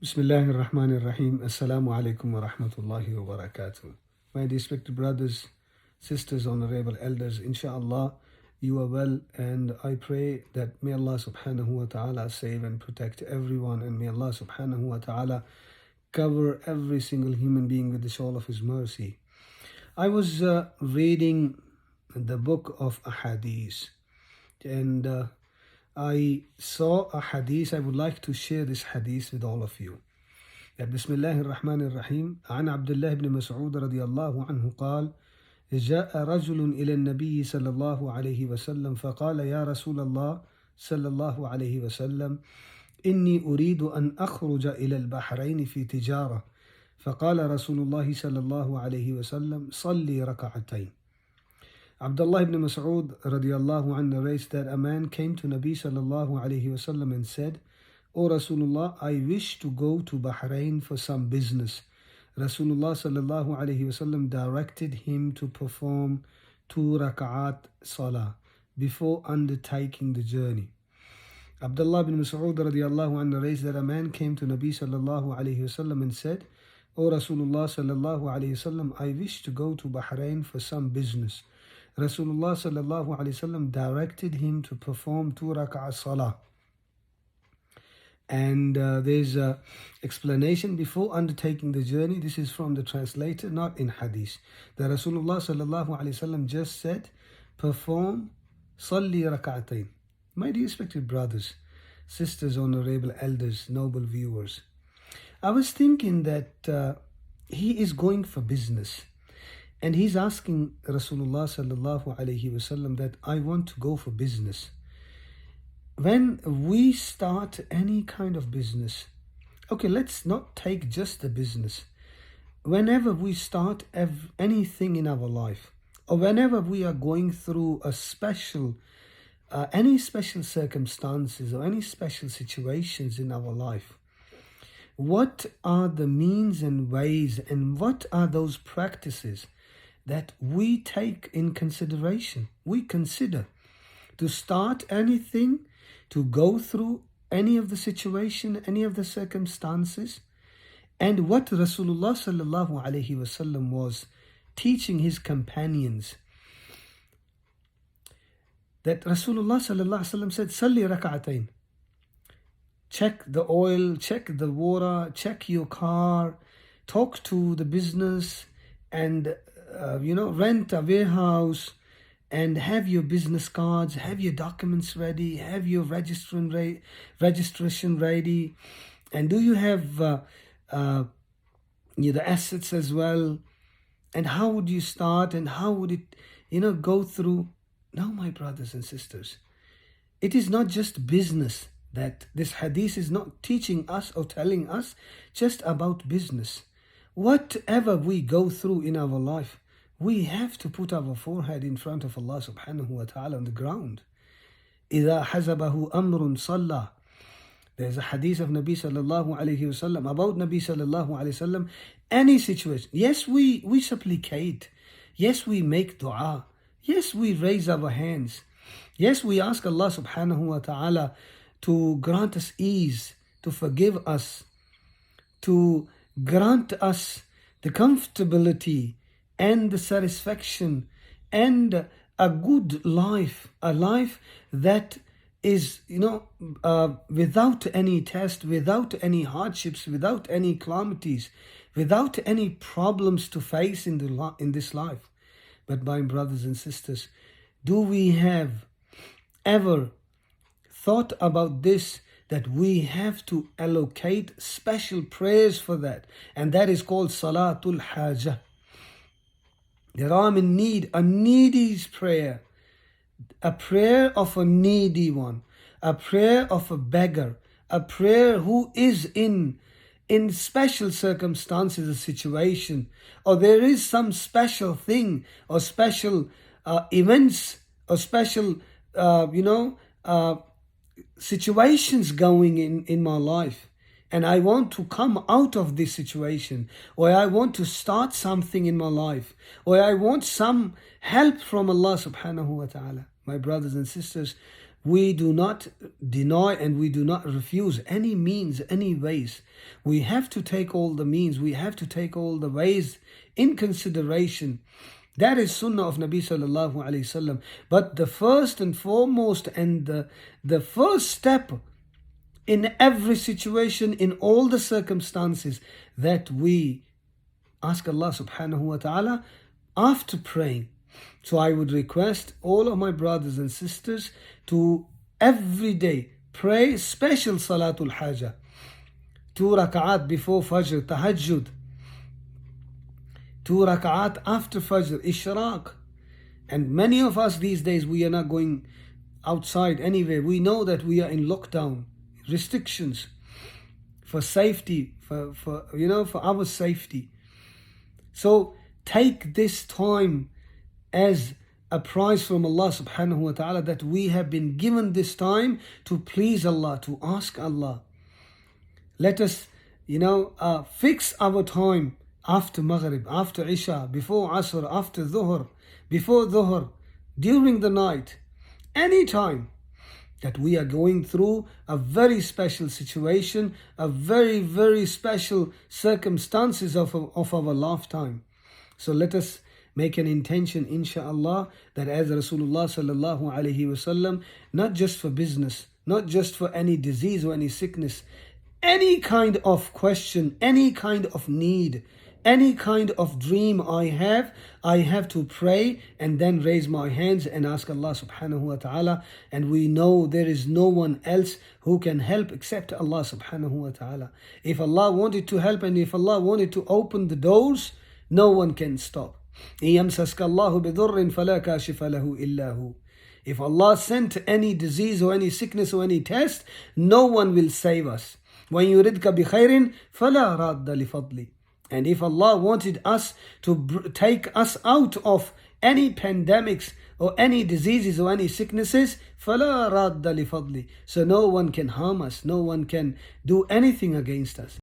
Bismillahir Rahmanir Rahim. Assalamu alaikum wa rahmatullahi wa barakatuh. My respected brothers, sisters, honorable elders, inshallah, you are well, and I pray that may Allah subhanahu wa ta'ala save and protect everyone, and may Allah subhanahu wa ta'ala cover every single human being with the shawl of His mercy. I was reading the book of Hadith, and I saw a hadith. I would like to share this hadith with all of you. Bismillahir Rahmanir Rahim. عن عبد الله بن مسعود رضي الله عنه قال: جاء رجل إلى النبي صلى الله عليه وسلم فقال: يا رسول الله صلى الله عليه وسلم إني أريد أن أخرج إلى البحرين في تجارة. فقال رسول الله صلى الله عليه وسلم: صلي ركعتين. Abdullah ibn Mas'ud radiallahu anhu narrates that a man came to Nabi sallallahu alayhi wasallam and said, O Rasulullah, I wish to go to Bahrain for some business. Rasulullah sallallahu alayhi wasallam directed him to perform 2 rak'at salah before undertaking the journey. Abdullah ibn Mas'ud radiallahu anhu narrates that a man came to Nabi sallallahu alayhi wasallam and said, O Rasulullah sallallahu alayhi wasallam, I wish to go to Bahrain for some business. Rasulullah sallallahu alayhi wasallam directed him to perform 2 rak'ah salah. And there's a explanation before undertaking the journey. This is from the translator, not in hadith. The Rasulullah sallallahu alayhi wasallam just said, perform salli rak'atayn. My dear respected brothers, sisters, honorable elders, noble viewers, I was thinking that he is going for business. And he's asking Rasulullah sallallahu alayhi wasallam that I want to go for business. When we start any kind of business, okay, let's not take just the business. Whenever we start anything in our life, or whenever we are going through a any special circumstances or any special situations in our life, what are the means and ways, and what are those practices that we take in consideration? We consider to start anything, to go through any of the situation, any of the circumstances, and what Rasulullah sallallahu alaihi wasallam was teaching his companions. That Rasulullah sallallahu alaihi wasallam said, "Salli rak'atayn." Check the oil, check the water, check your car, talk to the business, and rent a warehouse, and have your business cards, have your documents ready, have your registration ready, and do you have the assets as well? And how would you start, and how would it go through? No, my brothers and sisters, it is not just business. That this hadith is not teaching us or telling us just about business. Whatever we go through in our life, we have to put our forehead in front of Allah subhanahu wa ta'ala on the ground. إِذَا حَزَبَهُ أَمْرٌ صَلَّى. There's a hadith of Nabi sallallahu alayhi wasallam, about Nabi sallallahu alayhi wasallam. Any situation, yes, we supplicate, yes, we make dua, yes, we raise our hands, yes, we ask Allah subhanahu wa ta'ala to grant us ease, to forgive us, to grant us the comfortability and the satisfaction and a good life, a life that is, without any test, without any hardships, without any calamities, without any problems to face in this life. But my brothers and sisters, do we have ever thought about this, that we have to allocate special prayers for that? And that is called Salatul Hajah. That I'm in need, a needy's prayer, a prayer of a needy one, a prayer of a beggar, a prayer who is in special circumstances or situation, or there is some special thing or special events or special, situations going in my life, and I want to come out of this situation, or I want to start something in my life, or I want some help from Allah subhanahu wa ta'ala. My brothers and sisters, we do not deny and we do not refuse any means, any ways. We have to take all the means, we have to take all the ways in consideration. That is sunnah of Nabi sallallahu alayhi wasallam. But the first and foremost and the first step in every situation, in all the circumstances, that we ask Allah subhanahu wa ta'ala after praying. So I would request all of my brothers and sisters to every day pray special Salatul Hajah, 2 rak'at before Fajr, Tahajjud, 2 rak'at after Fajr, Ishraq. And many of us these days, we are not going outside anywhere. We know that we are in lockdown, restrictions for safety, for our safety. So take this time as a prize from Allah subhanahu wa ta'ala, that we have been given this time to please Allah, to ask Allah. Let us, fix our time after Maghrib, after Isha, before Asr, after Dhuhr, before Dhuhr, during the night, any time that we are going through a very special situation, a very, very special circumstances of our lifetime. So let us make an intention, inshaAllah, that as Rasulullah sallallahu alayhi wasallam, not just for business, not just for any disease or any sickness, any kind of question, any kind of need, any kind of dream I have to pray and then raise my hands and ask Allah subhanahu wa ta'ala. And we know there is no one else who can help except Allah subhanahu wa ta'ala. If Allah wanted to help and if Allah wanted to open the doors, no one can stop. يَمْسَسْكَ اللَّهُ بِضُرٍّ فَلَا كَاشِفَ لَهُ إِلَّا هُ. If Allah sent any disease or any sickness or any test, no one will save us. وَإِنْ يُرِدْكَ بِخَيْرٍ فَلَا رَادَّ لِفَضْلِ. And if Allah wanted us to take us out of any pandemics or any diseases or any sicknesses, فَلَا رَادَّ لِفَضْلِ. So no one can harm us, no one can do anything against us.